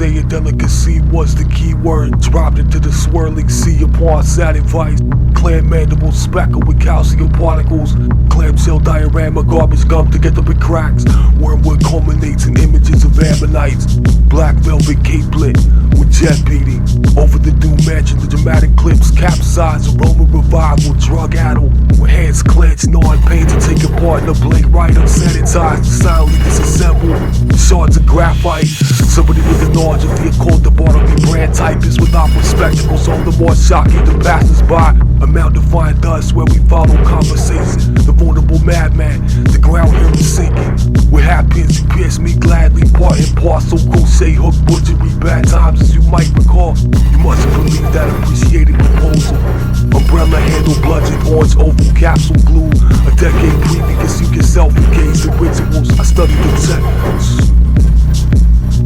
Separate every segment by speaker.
Speaker 1: say a delicacy was the key word. Dropped into the swirling sea upon sad advice. Clam mandible speckled with calcium particles. Clamshell diorama, garbage gum to get the big cracks. Wormwood culminates in images of ammonites. Black velvet cape lit with jet beating. Over the doom mansion, the dramatic clips capsize. A Roman revival, drug addled. With hands clenched, gnawing pain to take apart. The blade right unsanitized, silently disassembled. Shards of graphite. Somebody with the knowledge of the occult, the bottom brand typist with opera spectacles. All the more shocking to passers-by. A mal-defined dust where we follow conversation. The vulnerable madman, the ground here is sinking. With happiness you pierce me gladly, part and parcel. Crochet, hook, butchery, bad times as you might recall. You must believe that appreciated proposal. Umbrella handle, bludgeon, orange oval, capsule glue. A decade previous, you can self-engage the rituals. I studied the text.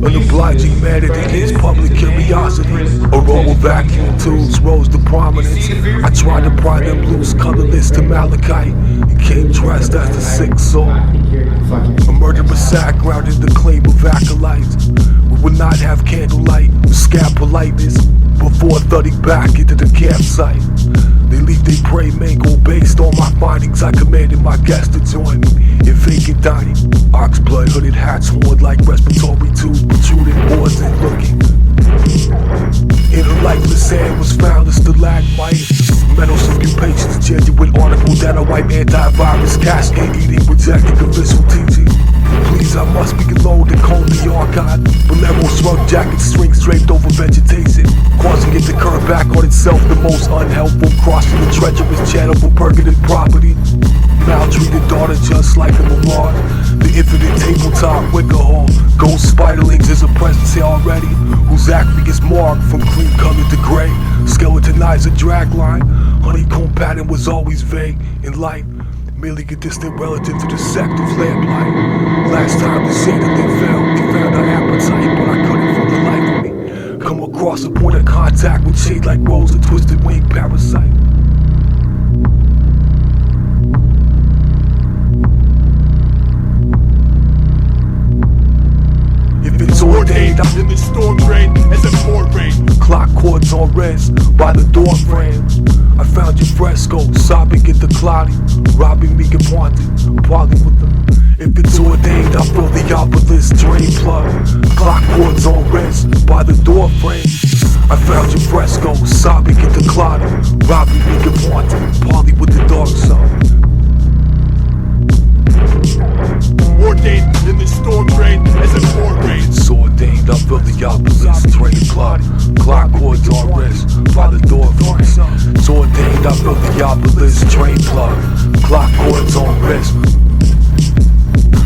Speaker 1: An obliging man that is public curiosity. Aroma vacuum tubes rose to prominence. I tried to pry them loose, colorless to malachite. He came dressed as the sick soul. A murderous sack grounded the claim of acolytes. We would not have candlelight with scab politeness before thudding back into the campsite. They leave their prey mango based on my findings. I commanded my guests to join me in vacant dining. Ox blood hooded hats, horned like respiratory tubes, protruding boards and looking. In her lifeless hand was found a stalagmite. Metal occupations, genuine article that I wipe antivirus, cascade eating, rejecting official teaching. Please, I must be alone to comb the archive. Bolero shrug jacket strings draped over vegetation, causing it to curve back on itself, the most unhelpful, crossing the treacherous channel for purgative property. Maltreated daughter just like a mirage. The infinite tabletop wicker hall. Ghost spiderlings is a presence here already, whose acme is marked from cream colored to gray. Skeletonized a drag line. Honeycomb pattern was always vague in light, merely a distant relative to the sect of lamplight. Last time they said that they found our appetite, but I couldn't for the life of me come across a point of contact with shade like Rrose, a twisted wing parasite. If it's ordained, I'm in the storm drain as a foray. Clock cords on rest by the door frame. I found your fresco, sobbing at the cloudy, robbing me of wanted, probably with them. If it's ordained, I feel the obelisk drain plug. Clock cords on rest by the door frame. I found your fresco, sobbing at the cloudy, robbing me of wanted, probably with the dark side. Ordained in the storm drain as a foray. It's ordained, I feel the obelisk drain plug. Clock cords on rest by the door frame. It's ordained, I feel the obelisk drain plug. Clock cords on rest.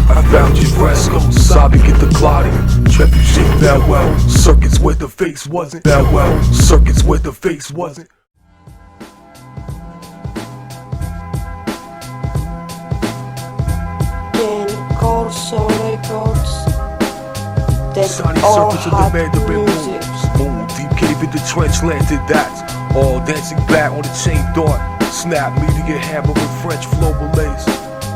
Speaker 1: I found your fresco, sobbing at the cloudy. Trebuchet farewell, circuits where the face wasn't. Farewell, circuits where the face wasn't.
Speaker 2: Corso records that
Speaker 1: Shiny
Speaker 2: all
Speaker 1: surface of
Speaker 2: hot
Speaker 1: the Mandarin
Speaker 2: music.
Speaker 1: moon. Deep cave in the trench landed, that's all dancing back on the chain dart. Snap, meteor hammer with French floral lace.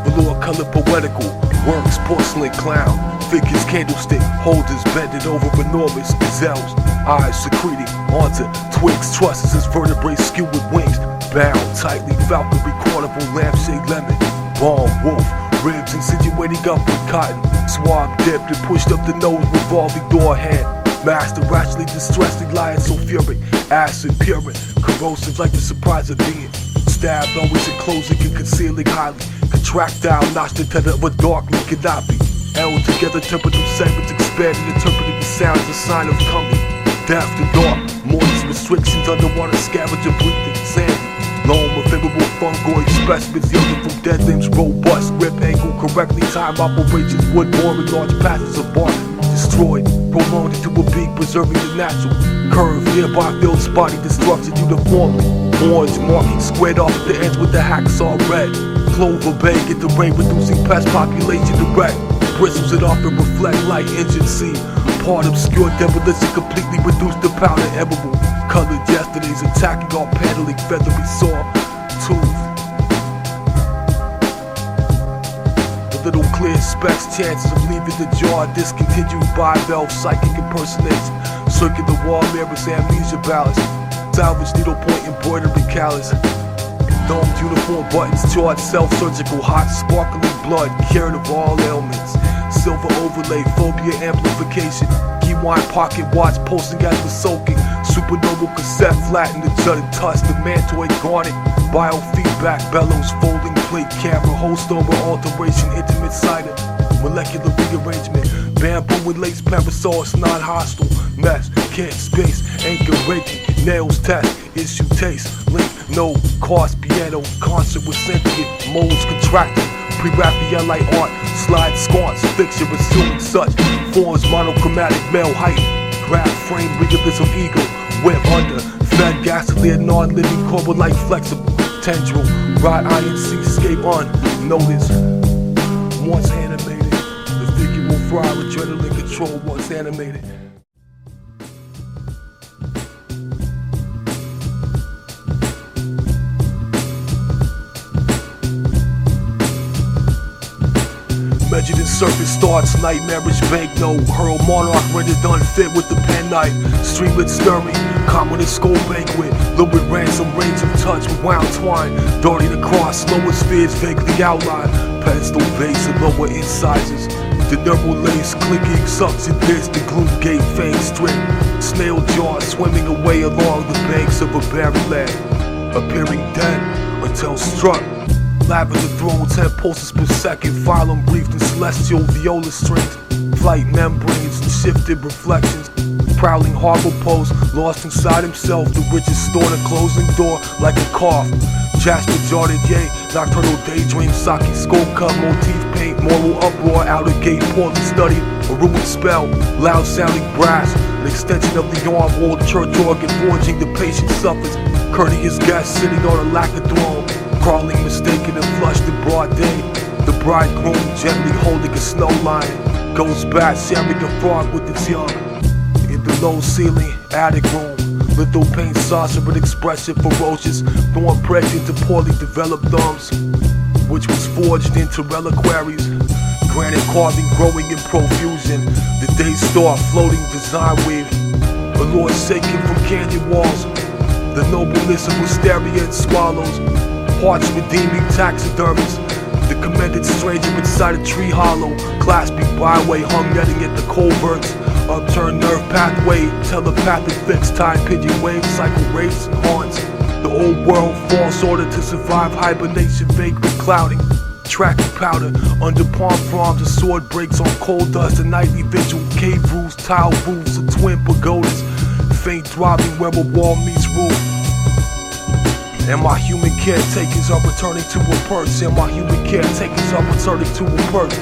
Speaker 1: Velour color poetical, works porcelain clown. Figures candlestick, holders bending over enormous gazelles. Eyes secreting onto twigs, trusses as vertebrae skewed with wings. Bound tightly, falconry, carnival, lampshade lemon. Bomb, wolf, ribs insinuating up with cotton. Swab dipped and pushed up the nose, revolving door hand. Master rationally distressing, lying sulfuric. Acid, purine, corrosive like the surprise of being. Stabbed, always enclosing and concealing highly. Contractile, notched the tether of a darkly cannot be. Held together, temporal segments expanding, interpreting the sound as a sign of coming. Death to dark, moist restrictions, underwater scavenger breathing, sandy. Loam, ephemeral fungoid specimens yielding from dead limbs, robust, grip angle, correctly timed operations, wood boring large patches of bark, destroyed, prolonged into a beak, preserving the natural curve, nearby field spotting destruction uniformly, orange marking squared off at the ends with the hacksaw red, clover bay, get the rain reducing pest population direct, bristles that often reflect light engine scene, part obscure demolition completely reduced to powder emerald. Colored yesterdays attacking all paddling feathery saw tooth. little clear specs, chances of leaving the jar. Discontinued bivalve, psychic impersonation, circular wall mirrors, amnesia balance, salvage needlepoint embroidery callus, domed uniform buttons, charged self-surgical, hot sparkling blood, cured of all ailments, silver overlay, phobia amplification, key wine pocket watch posting as the soaking, supernova cassette flattened the jutted tusk, the mantoid garnet, biofeedback bellows, folding plate camera, host over alteration, intimate cider, molecular rearrangement, bamboo and lace parasols, non-hostile, mess, can't space, anchor breaking, nails test, issue taste, link, no, cost, piano, concert with sentient, modes contracted, pre-Raphaelite art, slide sconce, fiction assuming such, forms monochromatic male height, graph frame, realism ego, web under, fed gasoline, non-living corbel-like flexible, tendril, rod iron seascape unnoticed, once animated, the figure will fry, adrenaline control once animated. Measured in surface starts, nightmarish banknote, hurl monarch rendered unfit with the penknife, streamlet scurry, common skull banquet, lurid ransom, range of touch with wound twine, darting across lower spheres vaguely outlined, pedestal base and lower incisors, the neural lace clinking suction disc, the glue gate fang strip, snail jaw swimming away along the banks of a barren land, appearing dead until struck. Lavender throne, 10 pulses per second, phylum briefed in celestial viola strings, flight membranes and shifted reflections, prowling harbor post, lost inside himself, the richest store, the closing door like a cough, Jasper jarded yea, nocturnal daydream, sake skull cup, motif paint, moral uproar, outer gate, poorly studied, a ruined spell, loud sounding brass, an extension of the arm, old church organ, forging the patient suffers, courteous guest sitting on a lacquer throne, crawling mistaken and flushed in broad day, the bridegroom gently holding a snow lion, goes back sharing a frog with its young, in the low ceiling, attic room, little paint saucer with expression ferocious, thorn pricked into poorly developed thumbs, which was forged into reliquaries, granite carving growing in profusion, the day star floating design weave, a lord shaking from canyon walls, the nobleness of wisteria and swallows, parts redeeming taxidermists, the commended stranger inside a tree hollow, clasping byway, hung netting at the culverts, upturned nerve pathway, telepathic fixed time pigeon wave, cycle race and haunts, the old world false order to survive hibernation, vagrant clouding, tracking powder, under palm fronds, a sword breaks on coal dust, a nightly vigil, cave roofs, tile roofs, a twin pagodas, faint throbbing where a wall meets roof. And my human caretakers are returning to a perch. And my human caretakers are returning to a perch.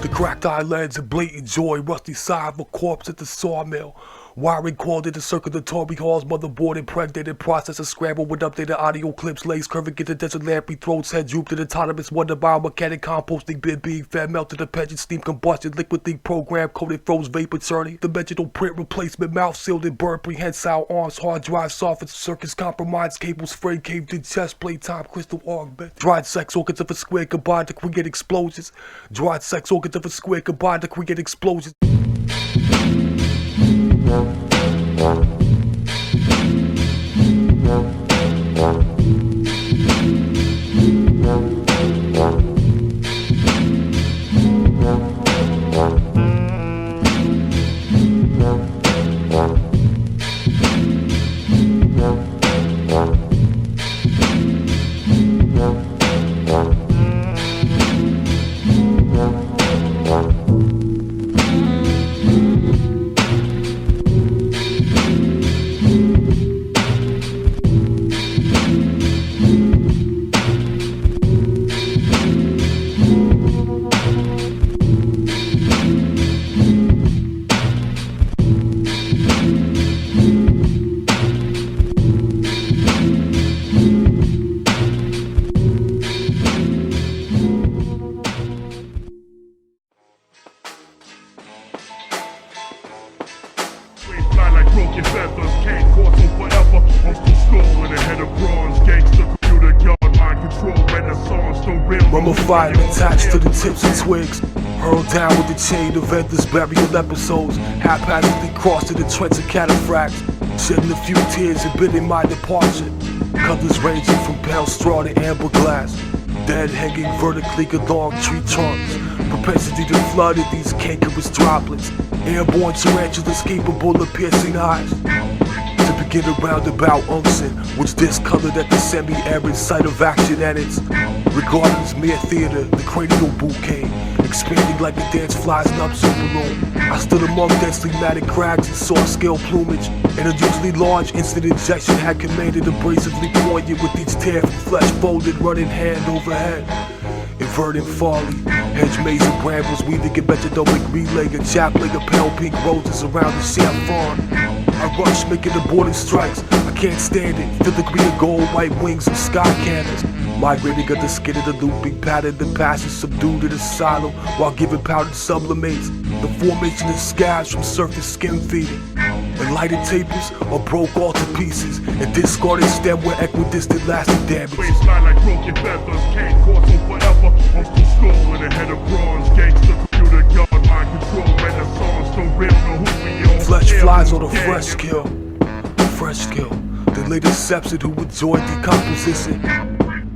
Speaker 1: The cracked eyelids, a blatant joy, rusty side of a corpse at the sawmill. Wiring called into circulatory halls, motherboard impregnated, processor scrambled with updated audio clips, lace curving into desert lamprey throats, head drooped in autonomous wonder biomechanic composting bin being fed, melted a pension, steam combustion, liquid leak program, coated froze vapor churning, dimensional print replacement, mouth sealed and burnt, prehensile arms, hard drive soffits, circuits compromised, cables frayed, caved in chest plate, time crystal augment, dried sex organs of a square combined to create explosions, dried sex organs of a square combined to create explosions. fire attached to the tips of twigs. Hurled down with the chain of endless burial episodes. Haphazardly crossed to the trench of cataphracts. Shedding a few tears and bidding my departure. Colors ranging from pale straw to amber glass. Dead hanging vertically along tree trunks. Propensity to flood in these cankerous droplets. Airborne tarantulas capable of piercing eyes. To begin a roundabout unction, which discolored at the semi-arid site of action and its regarded as mere theater, the cranial bouquet, expanding like a dance fly's nuptial balloon. I stood among densely matted crags and saw scale plumage, and a usually large instant injection had commanded abrasively poignant with each tear from flesh folded, running hand over head. Inverting folly, hedge maze of brambles, weaving a metronome relay, a chaplet of pale pink roses around the champagne. I rush, making abortive strikes. I can't stand it. Feel the green and gold, white wings of sky canvas. Migrating under the skin of the looping pattern that passes subdued in the silo while giving powdered sublimates. The formation of scabs from surface skin feeding. And lighted tapers are broke all to pieces and discarded stem where equidistant lasting damage.
Speaker 3: Waistline like broken feathers, can't corso forever. Uncle skull with a head of bronze, gangster computer yard, mind control, renaissance, don't real know who we are.
Speaker 1: Flesh flies on a fresh kill. Fresh kill. The latest sepsid who enjoyed decomposition.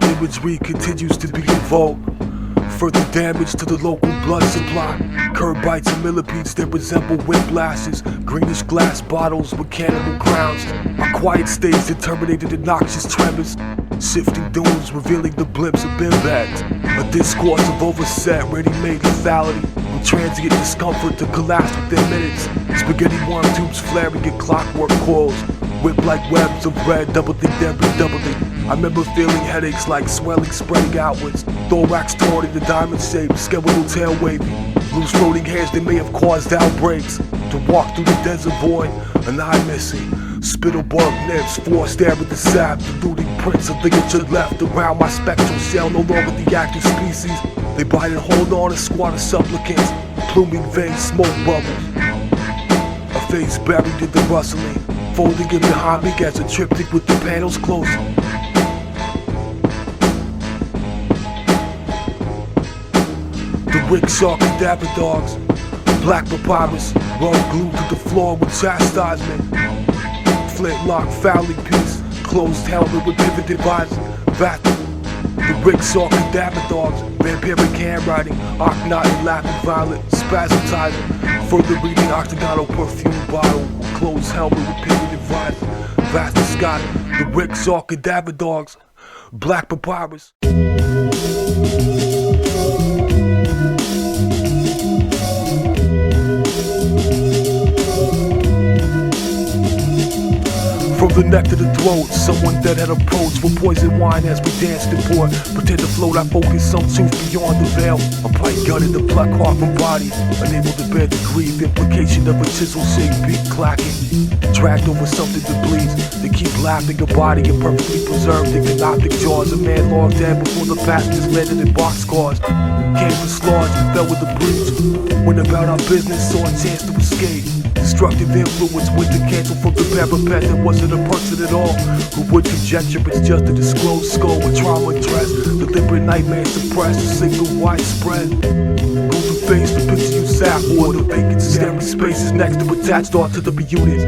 Speaker 1: Imagery continues to be invoked. Further damage to the local blood supply. Curb bites and millipedes that resemble whiplashes. Greenish glass bottles with cannibal crowns. My quiet stage that terminated in noxious tremors. Shifting dunes revealing the blimps of bin bags. A discourse of overset, ready-made lethality. From transient discomfort to collapse within minutes. Spaghetti worm tubes flaring in clockwork coils. Whipped like webs of red, doubling, doubling. I remember feeling headaches like swelling spreading outwards. Thorax torn into diamond shape, skeletal tail waving. Loose floating hairs that may have caused outbreaks. To walk through the desert void, an eye missing. Spittlebug nymphs forced there with the sap. Diluting prints of ligature left around my spectral shell. No longer the active species. They bite and hold on a squad of supplicants. Pluming veins, smoke bubbles. A face buried in the rustling. Folding in behind me as a triptych with the panels closing. The rickshaw cadaver dogs, black papyrus, run glued to the floor with chastisement. Flintlock fouling piece, closed helmet with pivoted visor. The rickshaw cadaver dogs, vampiric handwriting, Arknot and laughing violet, spasmodizing. Further reading octagonal perfume bottle, closed helmet with pivoted visor. Vasta Scott, the rickshaw cadaver dogs, black papyrus. From the neck to the throat, someone that had approached with poison wine as we danced and poured. Pretend to float, I focus some truth beyond the veil. A pipe gutted the pluck heart from body, unable to bear the grief, implication of a chisel-shaped beat clacking. Dragged over something that bleeds, they keep laughing a body imperfectly preserved in canoptic jaws. A man long dead before the passengers landed in boxcars. Canvas large, we fell with a breeze. Went about our business, saw a chance to escape. Destructive influence with the cancel from the parapet that wasn't a person at all. Who would conjecture it's just a disclosed skull with trauma dress. Deliberate nightmare suppressed, a single widespread. Golden face, the picture you sat for. The vacant staring spaces next to attached art to the units.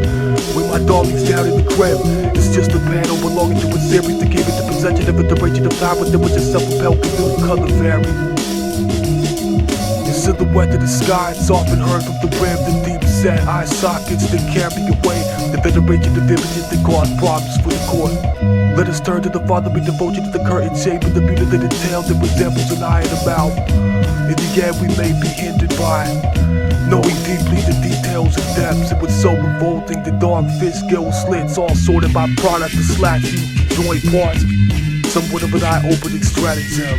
Speaker 1: With my darlings down in the crib, it's just a panel belonging to a series that gave it the possession of a duration of time, but there was a self-propelled canoe color varied. Silhouette of the sky, it's often heard from the rim, the deep set eye sockets that carry away the veneration of images that cause problems for the court. Let us turn to the fatherly devotion to the curtain chamber, the mutilated tale that resembles an eye and a mouth. In the end, we may be hindered by knowing deeply the details and depths. It was so revolting, the dog fish gill slits, all sorted by product to slash you joint parts. Somewhat of an eye-opening stratagem.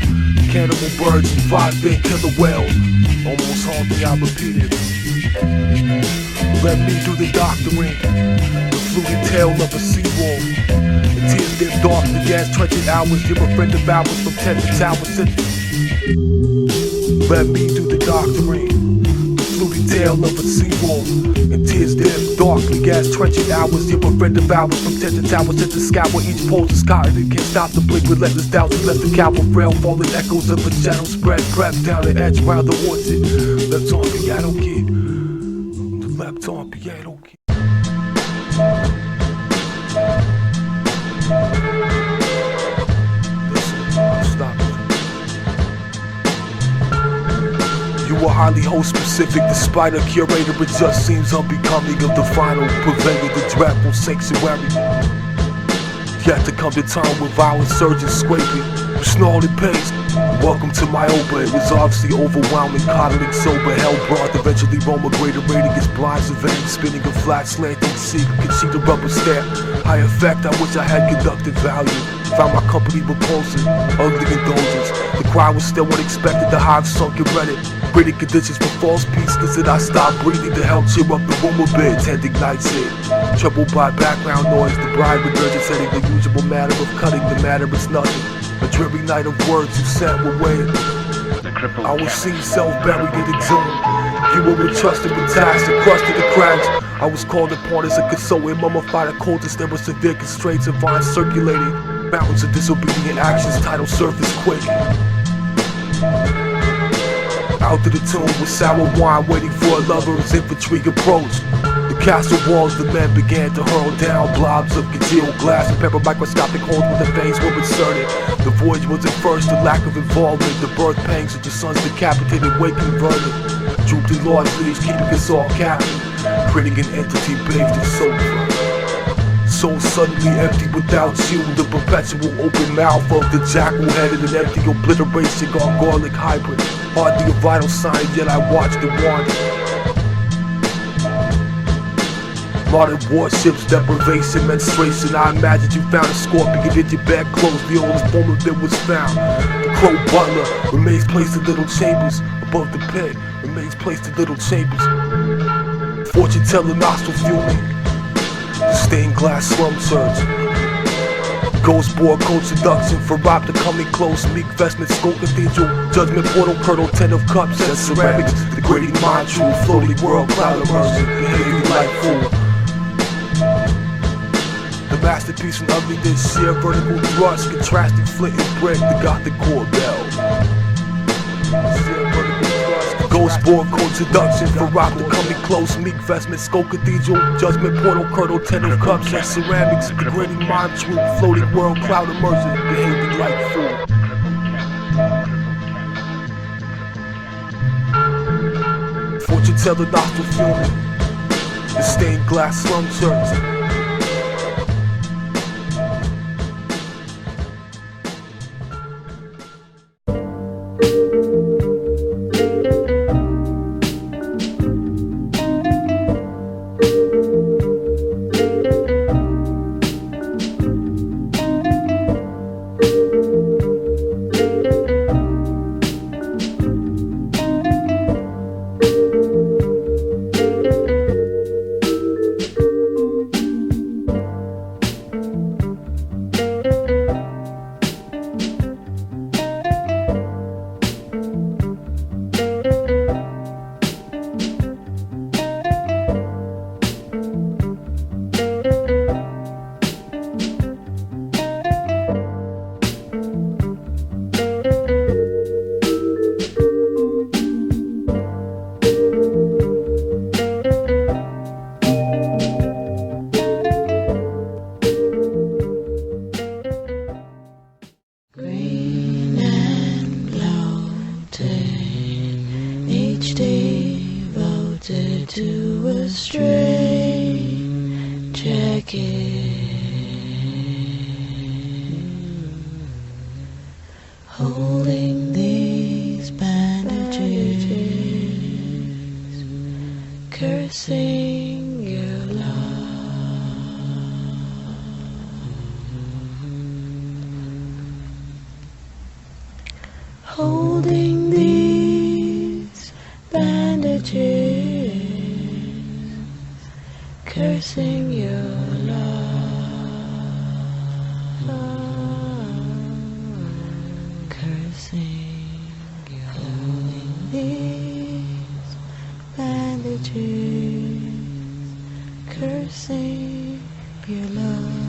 Speaker 1: Cannibal birds and 5-bit killer whales. Almost haunting, I repeat it. Let me do the doctoring. The fluted tail of a seawolf. The tears dip dark, the gas trenching hours. You're a friend of ours from 10 to tower city. Let me do the doctoring. The snooty tail of a seawolf. And tears dim, darkly gas trenching hours. Your preventive hours from 10 to towers to the sky where each pole is cotton and can't stop the blink. Relentless doubts who left the cowboy frail, falling echoes of a shadow spread. Prep down the edge round the orchard. Left on piano kid. The left on piano kid. Stop. You were highly host specific, despite a curator, it just seems unbecoming of the final purveyor, the dreadful sanctuary. Yet to come to terms with violent surges scraping, you snarled in pace. Welcome to my Oba, it was obviously overwhelming, coddling sober, hell brought, eventually Roma greater rating is blind surveying, spinning a flat slanting seat, could see the rubber stamp, high effect, I wish I had conducted value, found my company repulsive, ugly indulgence, the crowd was still unexpected, the hive sunk and read it, breeding conditions for false peace, listen I stopped breathing to help cheer up the room a bit, tending nights in, troubled by background noise, the bride regurgitating the usual matter of cutting the matter is nothing. A dreary night of words you sat away. I was seen self-buried and exhumed. You were entrusted with tasks and crushed to the cracks. I was called upon as a consultant, mummified a cultist. There were severe constraints of vines circulating. Mountains of disobedient actions, tidal surface quaking. Out to the tomb with sour wine, waiting for a lover as infantry approached. The castle walls, the men began to hurl down blobs of congealed glass and pepper microscopic holes where the veins were inserted. The voyage was at first the lack of involvement, the birth pangs of the son's decapitated wake converted. Drooped in large leaves, keeping us all captive, creating an entity bathed in sulfur. So suddenly empty without you, the perpetual open mouth of the jackal-headed and empty obliteration gargolic hybrid. Hardly a vital sign, yet I watched it wander. Modern warships, deprivation, menstruation. I imagined you found a scorpion in your bedclothes. The oldest form of it was found. The crow butler remains placed in little chambers above the pit. Remains placed in little chambers. Fortune teller nostril fuming. The stained glass slum church. Ghost board coach seduction for Raptor coming close. Meek vestment, skull cathedral. Judgment portal, curdle, 10 of cups and ceramics. The grading mind true, floating world, cloud immersion. Behaving like fool. The masterpiece from ugliness, sheer vertical thrust, contrasting flint and brick, the gothic core bell. Ghost board code seduction for Raptor coming close, meek vestment, skull cathedral, judgment portal, curdle, 10 of cups and ceramics, the grading mind truth, floating world, cloud immersion, behaving like fool. Fortune teller nostril fuming, the stained glass slum church.
Speaker 2: To a stray jacket, holding these bandages, cursing your love, holding these bandages, cursing your love, cursing your love. These bandages, cursing your love.